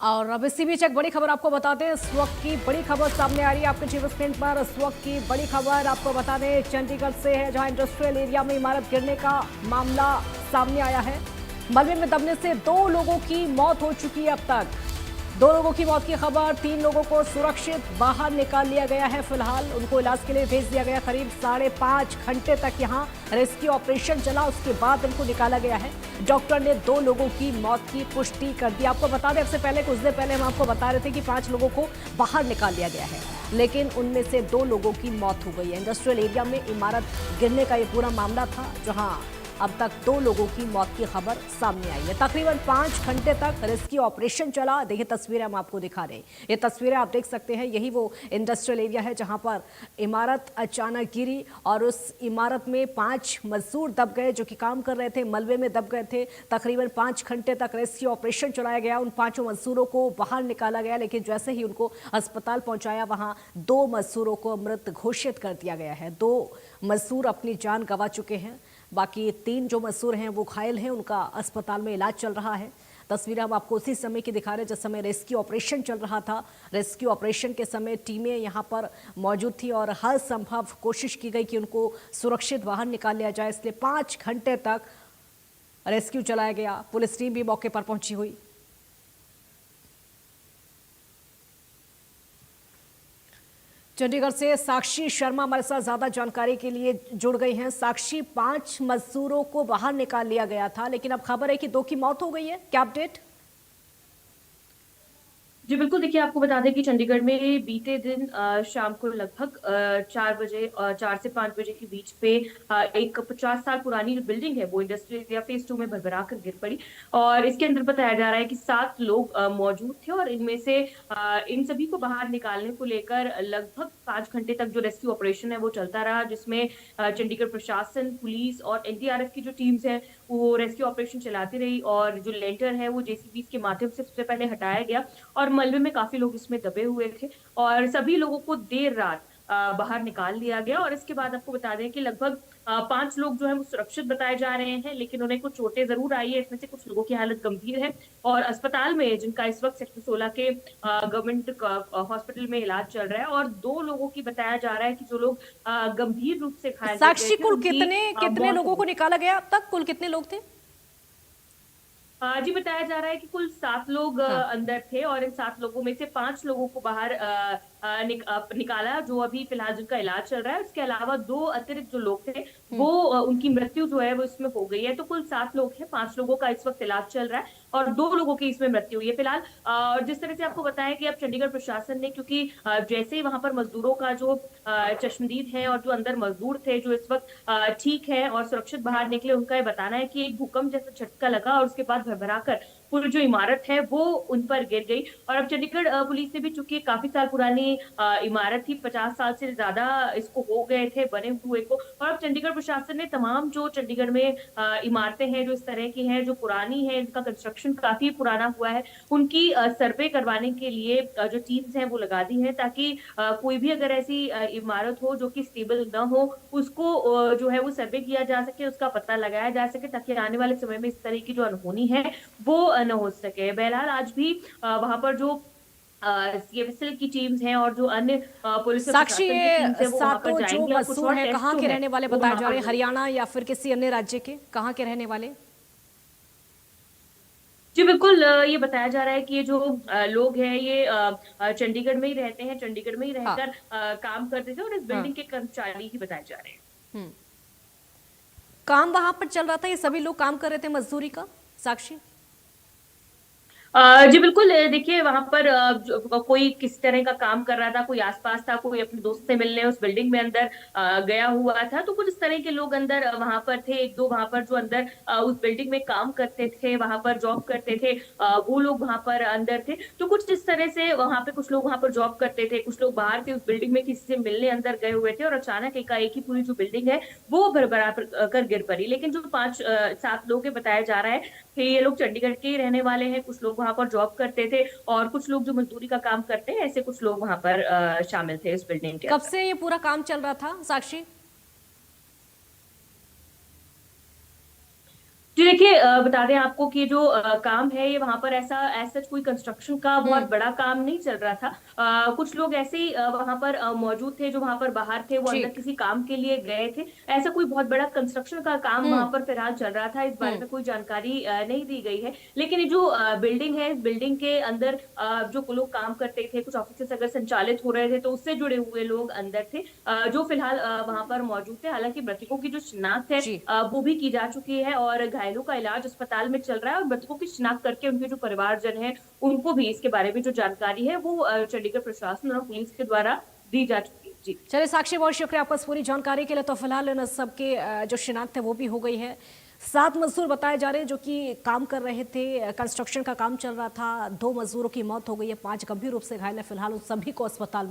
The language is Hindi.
और अब इसी बीच एक बड़ी खबर आपको बता दें, इस वक्त की बड़ी खबर सामने आ रही है आपके टीवी स्क्रीन पर। इस वक्त की बड़ी खबर आपको बता दें चंडीगढ़ से है, जहां इंडस्ट्रियल एरिया में इमारत गिरने का मामला सामने आया है। मलबे में दबने से 2 लोगों की मौत हो चुकी है। अब तक 2 लोगों की मौत की खबर। 3 लोगों को सुरक्षित बाहर निकाल लिया गया है। फिलहाल उनको इलाज के लिए भेज दिया गया। करीब 5.5 घंटे तक यहाँ रेस्क्यू ऑपरेशन चला, उसके बाद उनको निकाला गया है। डॉक्टर ने 2 लोगों की मौत की पुष्टि कर दी। आपको बता दें, इससे पहले कुछ देर पहले हम आपको बता रहे थे कि 5 लोगों को बाहर निकाल लिया गया है, लेकिन उनमें से 2 लोगों की मौत हो गई है। इंडस्ट्रियल एरिया में इमारत गिरने का ये पूरा मामला था, जहां अब तक 2 लोगों की मौत की खबर सामने आई है। तकरीबन 5 घंटे तक रेस्क्यू ऑपरेशन चला। देखिए तस्वीरें हम आपको दिखा रहे हैं। ये तस्वीरें आप देख सकते हैं, यही वो इंडस्ट्रियल एरिया है जहां पर इमारत अचानक गिरी और उस इमारत में 5 मजदूर दब गए जो कि काम कर रहे थे, मलबे में दब गए थे। तकरीबन 5 घंटे तक रेस्क्यू ऑपरेशन चलाया गया। उन 5 मजदूरों को बाहर निकाला गया, लेकिन जैसे ही उनको अस्पताल पहुंचाया, वहां 2 मजदूरों को मृत घोषित कर दिया गया है। 2 मजदूर अपनी जान गंवा चुके हैं, बाकी 3 जो मजदूर हैं वो घायल हैं, उनका अस्पताल में इलाज चल रहा है। तस्वीरें हम आपको उसी समय की दिखा रहे हैं जिस समय रेस्क्यू ऑपरेशन चल रहा था। रेस्क्यू ऑपरेशन के समय टीमें यहां पर मौजूद थी और हर संभव कोशिश की गई कि उनको सुरक्षित बाहर निकाल लिया जाए। इसलिए 5 घंटे तक रेस्क्यू चलाया गया। पुलिस टीम भी मौके पर पहुंची हुई। चंडीगढ़ से साक्षी शर्मा हमारे साथ ज्यादा जानकारी के लिए जुड़ गई हैं। साक्षी, 5 मजदूरों को बाहर निकाल लिया गया था, लेकिन अब खबर है कि 2 की मौत हो गई है, क्या अपडेट? जी बिल्कुल। देखिए, आपको बता दें कि चंडीगढ़ में बीते दिन शाम को लगभग 4 बजे 4 से 5 बजे के बीच पे एक 50 साल पुरानी जो बिल्डिंग है वो इंडस्ट्रियल एरिया फेज 2 में भरभरा कर गिर पड़ी। और इसके अंदर बताया जा रहा है कि 7 लोग मौजूद थे और इनमें से इन सभी को बाहर निकालने को लेकर लगभग 5 घंटे तक जो रेस्क्यू ऑपरेशन है वो चलता रहा, जिसमें चंडीगढ़ प्रशासन, पुलिस और एनडीआरएफ की जो टीम्स हैं वो रेस्क्यू ऑपरेशन चलाती रही। और जो लेंटर है वो जेसीबी के माध्यम से सबसे पहले हटाया गया और मलबे में काफी लोग इसमें दबे हुए थे और सभी लोगों को देर रात बाहर निकाल लिया गया। और इसके बाद आपको बता दें कि लगभग 5 लोग जो है वो सुरक्षित बताए जा रहे हैं, लेकिन उन्हें कुछ चोटें जरूर आई है। इसमें से कुछ लोगों की हालत गंभीर है और अस्पताल में, जिनका इस वक्त सेक्टर 16 के गवर्नमेंट हॉस्पिटल में इलाज चल रहा है। और 2 लोगों की बताया जा रहा है कि जो लोग गंभीर रूप से घायल हो गए साक्षी, थे कुल उनकी कितने कितने मौत हो लोगों को गई। निकाला गया? अब तक कुल कितने लोग थे? जी बताया जा रहा है कि कुल 7 लोग हाँ। अंदर थे और इन 7 लोगों में से 5 लोगों को बाहर निकाला, जो अभी फिलहाल जिनका इलाज चल रहा है। उसके अलावा 2 अतिरिक्त जो लोग थे वो उनकी मृत्यु जो है वो इसमें हो गई है। तो कुल 7 लोग हैं, 5 लोगों का इस वक्त इलाज चल रहा है और 2 लोगों की इसमें मृत्यु हुई है फिलहाल। और जिस तरह से आपको बताया कि अब चंडीगढ़ प्रशासन ने, क्योंकि जैसे ही वहां पर मजदूरों का जो चश्मदीद है और जो अंदर मजदूर थे जो इस वक्त ठीक है और सुरक्षित बाहर निकले, उनका ये बताना है कि एक भूकंप जैसा झटका लगा और उसके बाद भरभरा कर पूरी जो इमारत है वो उन पर गिर गई। और अब चंडीगढ़ पुलिस ने भी, चूंकि काफी साल पुरानी इमारत थी, 50 साल से ज्यादा इसको हो गए थे बने हुए को, और अब चंडीगढ़ प्रशासन ने तमाम जो चंडीगढ़ में इमारतें हैं जो इस तरह की हैं, जो पुरानी है, इनका कंस्ट्रक्शन काफी पुराना हुआ है, उनकी सर्वे करवाने के लिए जो टीम्स हैं वो लगा दी है, ताकि कोई भी अगर ऐसी इमारत हो जो कि स्टेबल न हो, उसको जो है वो सर्वे किया जा सके, उसका पता लगाया जा सके, ताकि आने वाले समय में इस तरह की जो अनहोनी है वो न हो सके। बहरहाल आज भी वहां पर जो सीएफएसएल की टीम्स हैं और जो अन्य पुलिस और साक्षी, प्रशासन की टीम्स ये है वो वहां पर 7 जो जाएंगी और कुछ मजदूर और हैं टेस्ट कहाँ जो के है रहने वाले वो बताए वहां जा पर रहे हैं? होंगे। हरियाणा या फिर किसी अन्य राज्य के? कहाँ के रहने वाले? जी बिल्कुल। ये बताया जा रहा है कि ये जो लोग हैं ये चंडीगढ़ में ही रहते हैं, चंडीगढ़ में ही हाँ। रहकर काम करते थे और इस हाँ। बिल्डिंग के कर्मचारी ही बताए जा रहे हैं। हम्म। काम वहां पर चल रहा था, ये सभी लोग काम कर रहे थे मजदूरी का, साक्षी? जी बिल्कुल। देखिए, वहां पर कोई किस तरह का काम कर रहा था, कोई आसपास था, कोई अपने दोस्त से मिलने उस बिल्डिंग में अंदर गया हुआ था। तो कुछ इस तरह के लोग अंदर वहां पर थे। एक दो वहां पर जो अंदर उस बिल्डिंग में काम करते थे, वहां पर जॉब करते थे, वो लोग वहां पर अंदर थे। तो कुछ इस तरह से वहां पे कुछ लोग वहां पर जॉब करते थे, कुछ लोग बाहर थे, उस बिल्डिंग में किसी से मिलने अंदर गए हुए थे और अचानक एकाएक ही पूरी जो बिल्डिंग है वो भरभरा कर गिर पड़ी। लेकिन जो 5 7 लोग हैं, बताया जा रहा है कि ये लोग चंडीगढ़ के ही रहने वाले हैं। कुछ लोग वहां पर जॉब करते थे और कुछ लोग जो मजदूरी का काम करते हैं, ऐसे कुछ लोग वहां पर शामिल थे इस बिल्डिंग के कब अंदर। से ये पूरा काम चल रहा था, साक्षी? जी देखिए, बता दें आपको कि जो काम है ये वहां पर ऐसा ऐसा कोई कंस्ट्रक्शन का बहुत हम्म। बड़ा काम नहीं चल रहा था। कुछ लोग ऐसे ही वहां पर मौजूद थे, जो वहां पर बाहर थे, वो जी। अंदर किसी काम के लिए गए थे। ऐसा कोई बहुत बड़ा कंस्ट्रक्शन का काम हम्म। वहां पर फिलहाल चल रहा था, इस बारे हम्म। में कोई जानकारी नहीं दी गई है। लेकिन ये जो बिल्डिंग है, इस बिल्डिंग के अंदर जो लोग काम करते थे, कुछ ऑफिस अगर संचालित हो रहे थे तो उससे जुड़े हुए लोग अंदर थे, जो फिलहाल वहां पर मौजूद थे। हालांकि मृतकों की जो शिनाख्त है जी। वो भी की जा चुकी है और घायलों का इलाज अस्पताल में चल रहा है, और मृतकों की शिनाख्त करके उनके जो परिवारजन है उनको भी इसके बारे में जो जानकारी है वो चंडीगढ़ प्रशासन और पुलिस के द्वारा दी जा चुकी है। जी। चलिए साक्षी, बहुत शुक्रिया आपका इस पूरी जानकारी के लिए। तो फिलहाल इन सबके जो शिनाख्त है वो भी हो गई है। 7 मजदूर बताए जा रहे हैं जो कि काम कर रहे थे, कंस्ट्रक्शन का काम चल रहा था। 2 मजदूरों की मौत हो गई है, 5 गंभीर रूप से घायल है। फिलहाल उन सभी को अस्पताल में